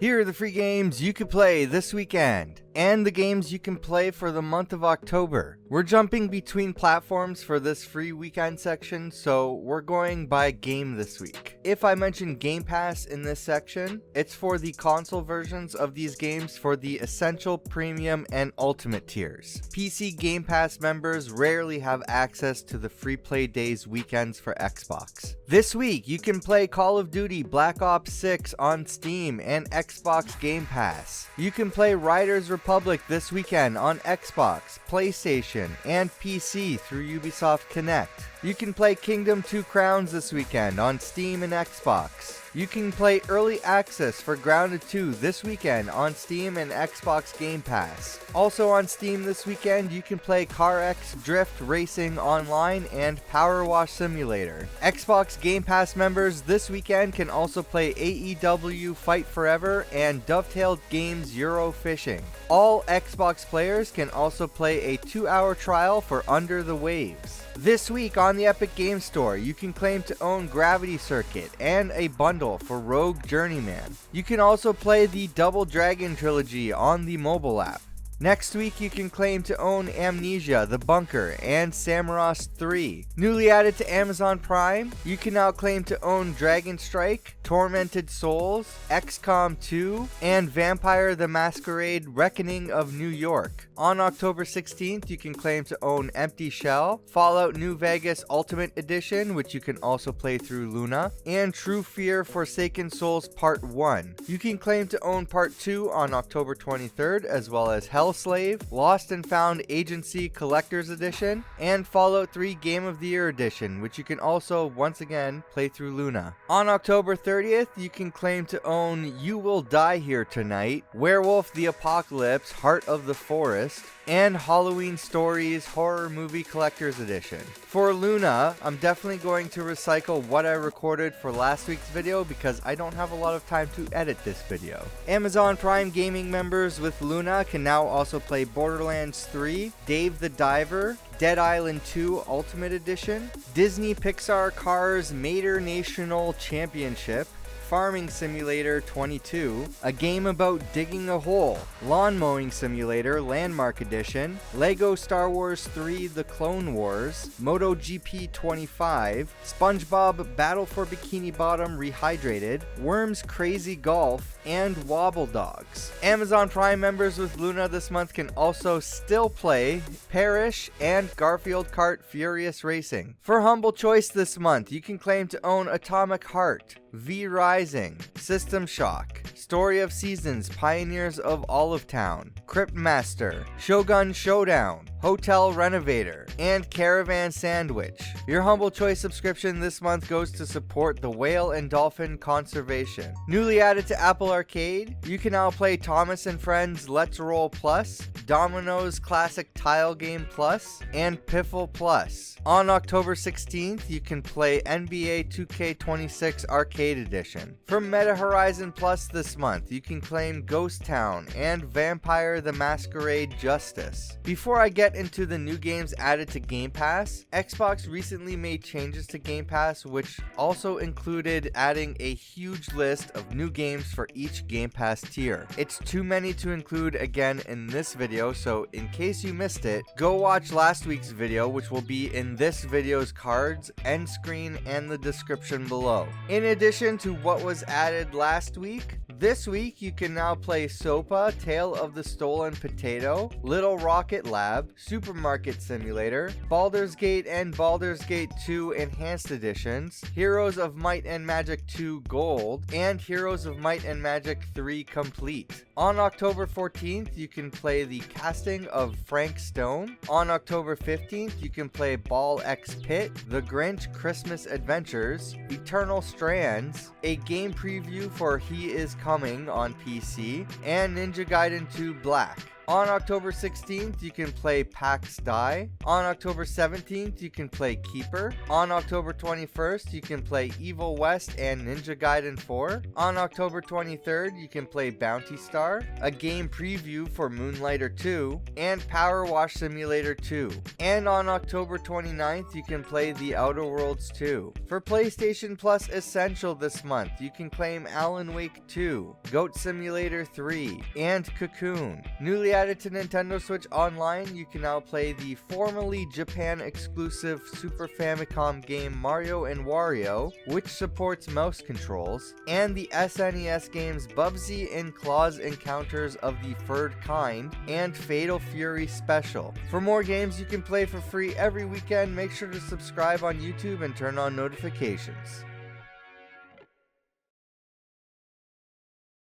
Here are the free games you can play this weekend, and the games you can play for the month of October. We're jumping between platforms for this free weekend section, so we're going by game this week. If I mention Game Pass in this section, it's for the console versions of these games for the Essential, Premium, and Ultimate tiers. PC Game Pass members rarely have access to the free play days weekends for Xbox. This week, you can play Call of Duty Black Ops 6 on Steam and Xbox Game Pass. You can play Riders Republic this weekend on Xbox, PlayStation, and PC through Ubisoft Connect. You can play Kingdom 2 Crowns this weekend on Steam and Xbox. You can play Early Access for Grounded 2 this weekend on Steam and Xbox Game Pass. Also on Steam this weekend, you can play CarX Drift Racing Online and Power Wash Simulator. Xbox Game Pass members this weekend can also play AEW Fight Forever and Dovetailed Games Euro Fishing. All Xbox players can also play a 2-hour trial for Under the Waves. This week on the Epic Games Store, you can claim to own Gravity Circuit and a bundle for Rogue Journeyman. You can also play the Double Dragon trilogy on the mobile app. Next week, you can claim to own Amnesia, The Bunker, and Samorost 3. Newly added to Amazon Prime, you can now claim to own Dragon Strike, Tormented Souls, XCOM 2, and Vampire the Masquerade Reckoning of New York. On October 16th, you can claim to own Empty Shell, Fallout New Vegas Ultimate Edition, which you can also play through Luna, and True Fear Forsaken Souls Part 1. You can claim to own Part 2 on October 23rd, as well as Hellslave, Lost and Found Agency Collector's Edition, and Fallout 3 Game of the Year Edition, which you can also, once again, play through Luna. On October 30th, you can claim to own You Will Die Here Tonight, Werewolf the Apocalypse Heart of the Forest, and Halloween Stories Horror Movie Collector's Edition. For Luna, I'm definitely going to recycle what I recorded for last week's video because I don't have a lot of time to edit this video. Amazon Prime Gaming members with Luna can now also play Borderlands 3, Dave the Diver, Dead Island 2 Ultimate Edition, Disney Pixar Cars Mater National Championship, Farming Simulator 22, a game about digging a hole, Lawn Mowing Simulator Landmark Edition, Lego Star Wars 3 The Clone Wars, MotoGP 25, SpongeBob Battle for Bikini Bottom Rehydrated, Worms Crazy Golf, and Wobble Dogs. Amazon Prime members with Luna this month can also still play Parish and Garfield Kart Furious Racing. For Humble Choice this month, you can claim to own Atomic Heart, V Rising, System Shock, Story of Seasons Pioneers of Olive Town, Crypt Master, Shogun Showdown, Hotel Renovator, and Caravan Sandwich. Your Humble Choice subscription this month goes to support the whale and dolphin conservation. Newly added to Apple Arcade, you can now play Thomas and Friends Let's Roll Plus, Domino's Classic Tile Game Plus, and Piffle Plus. On October 16th, you can play NBA 2K26 Arcade Edition. For Meta Horizon Plus this month, you can claim Ghost Town and Vampire the Masquerade Justice. Before I get into the new games added to Game Pass, Xbox recently made changes to Game Pass, which also included adding a huge list of new games for each Game Pass tier. It's too many to include again in this video, so in case you missed it, go watch last week's video, which will be in this video's cards, end screen, and the description below. In addition to what was added last week, this week you can now play SOPA, Tale of the Stolen Potato, Little Rocket Lab, Supermarket Simulator, Baldur's Gate and Baldur's Gate 2 Enhanced Editions, Heroes of Might and Magic 2 Gold, and Heroes of Might and Magic 3 Complete. On October 14th, you can play the casting of Frank Stone. On October 15th, you can play Ball X Pit, The Grinch Christmas Adventures, Eternal Strands, a game preview for He Is Coming on PC, and Ninja Gaiden 2 Black. On October 16th, you can play PAX Die. On October 17th, you can play Keeper. On October 21st, you can play Evil West and Ninja Gaiden 4. On October 23rd, you can play Bounty Star, a game preview for Moonlighter 2, and Power Wash Simulator 2. And on October 29th, you can play The Outer Worlds 2. For PlayStation Plus Essential this month, you can claim Alan Wake 2, Goat Simulator 3, and Cocoon. Newly added to Nintendo Switch Online, you can now play the formerly Japan exclusive Super Famicom game Mario & Wario, which supports mouse controls, and the SNES games Bubsy and Claw's Encounters of the Third Kind and Fatal Fury Special. For more games you can play for free every weekend, make sure to subscribe on YouTube and turn on notifications.